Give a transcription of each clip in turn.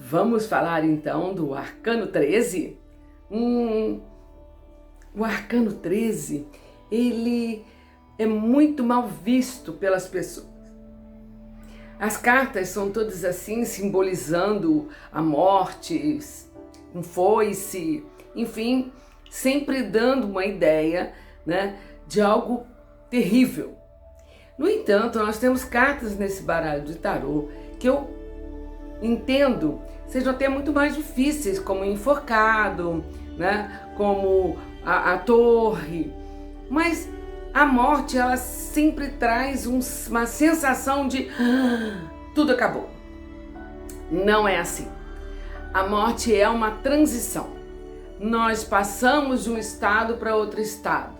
Vamos falar então do Arcano 13? O Arcano 13, ele é muito mal visto pelas pessoas. As cartas são todas assim, simbolizando a morte, um foice, enfim, sempre dando uma ideia, né, de algo terrível. No entanto, nós temos cartas nesse baralho de tarô que eu entendo sejam até muito mais difíceis, como o enforcado, né, como a torre, mas a morte, ela sempre traz uma sensação de tudo acabou. Não é assim. A morte é uma transição. Nós passamos de um estado para outro estado.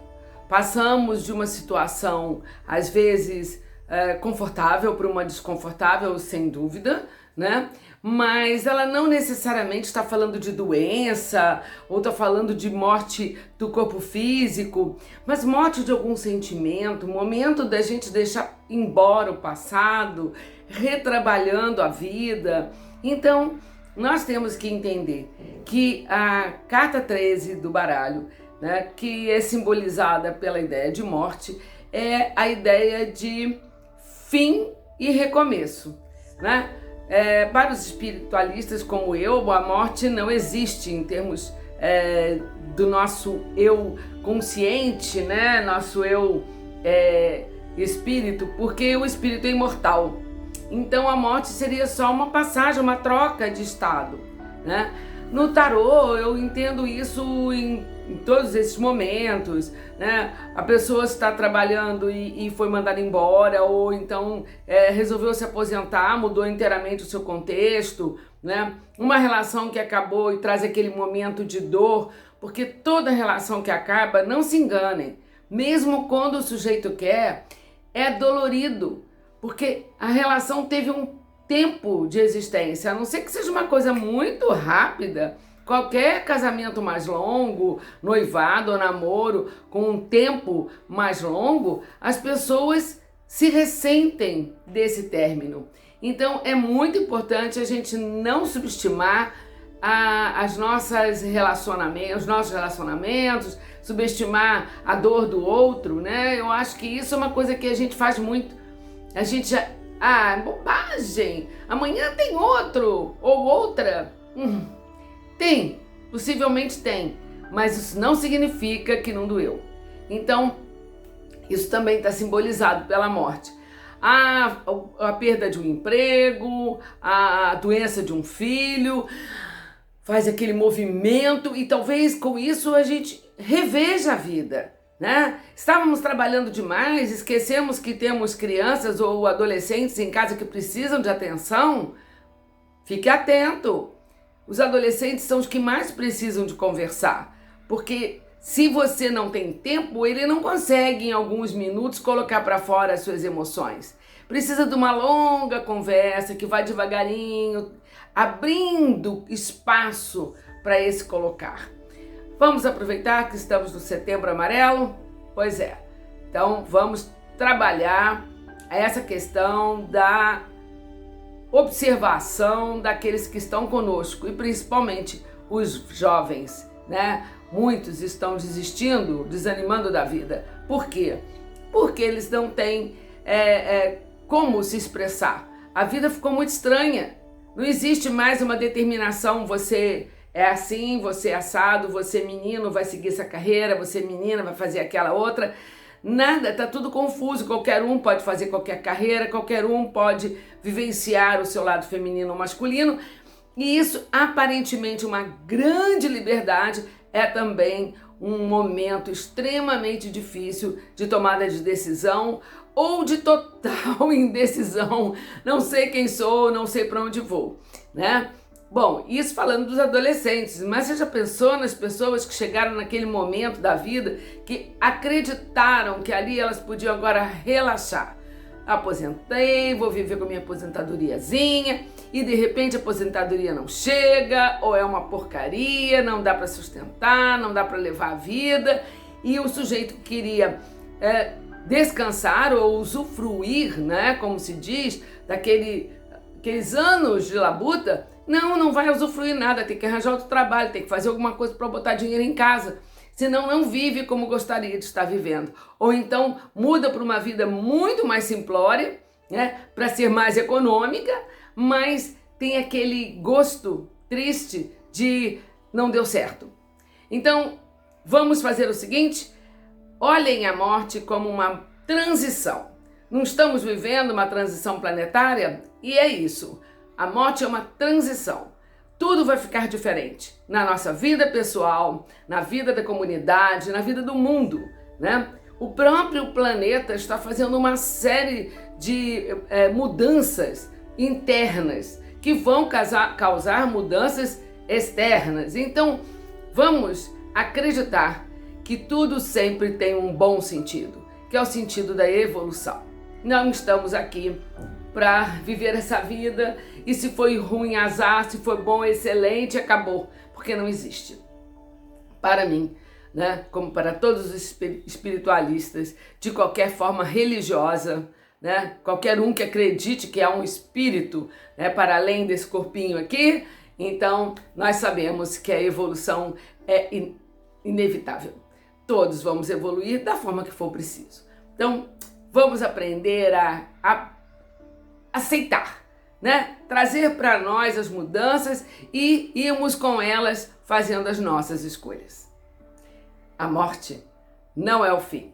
Passamos de uma situação, às vezes, confortável para uma desconfortável, sem dúvida, né? Mas ela não necessariamente está falando de doença ou está falando de morte do corpo físico, mas morte de algum sentimento, momento da gente deixar embora o passado, retrabalhando a vida. Então, nós temos que entender que a carta 13 do baralho, né, que é simbolizada pela ideia de morte, é a ideia de fim e recomeço, né? Para os espiritualistas como eu, a morte não existe em termos do nosso eu consciente, né? Nosso eu espírito, porque o espírito é imortal. Então a morte seria só uma passagem, uma troca de estado, né? No tarô eu entendo isso em todos esses momentos, né? A pessoa está trabalhando e foi mandada embora, ou então resolveu se aposentar, mudou inteiramente o seu contexto, né? Uma relação que acabou e traz aquele momento de dor, porque toda relação que acaba, não se enganem, mesmo quando o sujeito quer, é dolorido, porque a relação teve um tempo de existência, a não ser que seja uma coisa muito rápida. Qualquer casamento mais longo, noivado ou namoro com um tempo mais longo, as pessoas se ressentem desse término. Então é muito importante a gente não subestimar os nossos relacionamentos, subestimar a dor do outro, né? Eu acho que isso é uma coisa que a gente faz muito. A gente já... bobagem! Amanhã tem outro ou outra. Tem, possivelmente tem, mas isso não significa que não doeu. Então, isso também está simbolizado pela morte. A perda de um emprego, a doença de um filho, faz aquele movimento e talvez com isso a gente reveja a vida, né? Estávamos trabalhando demais, esquecemos que temos crianças ou adolescentes em casa que precisam de atenção. Fique atento. Os adolescentes são os que mais precisam de conversar, porque se você não tem tempo, ele não consegue em alguns minutos colocar para fora as suas emoções. Precisa de uma longa conversa que vai devagarinho, abrindo espaço para esse colocar. Vamos aproveitar que estamos no Setembro Amarelo? Pois é. Então vamos trabalhar essa questão da observação daqueles que estão conosco e principalmente os jovens, né? Muitos estão desistindo, desanimando da vida. Por quê? Porque eles não têm como se expressar. A vida ficou muito estranha. Não existe mais uma determinação. Você é assim, você é assado, você menino vai seguir essa carreira, você menina vai fazer aquela outra. Nada, tá tudo confuso, qualquer um pode fazer qualquer carreira, qualquer um pode vivenciar o seu lado feminino ou masculino, e isso aparentemente uma grande liberdade é também um momento extremamente difícil de tomada de decisão ou de total indecisão, não sei quem sou, não sei para onde vou, né? Bom, isso falando dos adolescentes, mas você já pensou nas pessoas que chegaram naquele momento da vida que acreditaram que ali elas podiam agora relaxar? Aposentei, vou viver com minha aposentadoriazinha e de repente a aposentadoria não chega ou é uma porcaria, não dá para sustentar, não dá para levar a vida e o sujeito que queria descansar ou usufruir, né, como se diz, daquele aqueles anos de labuta, não vai usufruir nada, tem que arranjar outro trabalho, tem que fazer alguma coisa para botar dinheiro em casa, senão não vive como gostaria de estar vivendo. Ou então muda para uma vida muito mais simplória, né, para ser mais econômica, mas tem aquele gosto triste de não deu certo. Então, vamos fazer o seguinte: olhem a morte como uma transição. Não estamos vivendo uma transição planetária? E é isso. A morte é uma transição. Tudo vai ficar diferente na nossa vida pessoal, na vida da comunidade, na vida do mundo, né? O próprio planeta está fazendo uma série de mudanças internas que vão causar mudanças externas. Então, vamos acreditar que tudo sempre tem um bom sentido, que é o sentido da evolução. Não estamos aqui para viver essa vida e se foi ruim, azar, se foi bom, excelente, acabou, porque não existe. Para mim, né, como para todos os espiritualistas, de qualquer forma religiosa, né, qualquer um que acredite que há um espírito, né, para além desse corpinho aqui, então nós sabemos que a evolução é inevitável. Todos vamos evoluir da forma que for preciso. Então, vamos aprender a aceitar, né? Trazer para nós as mudanças e irmos com elas fazendo as nossas escolhas. A morte não é o fim.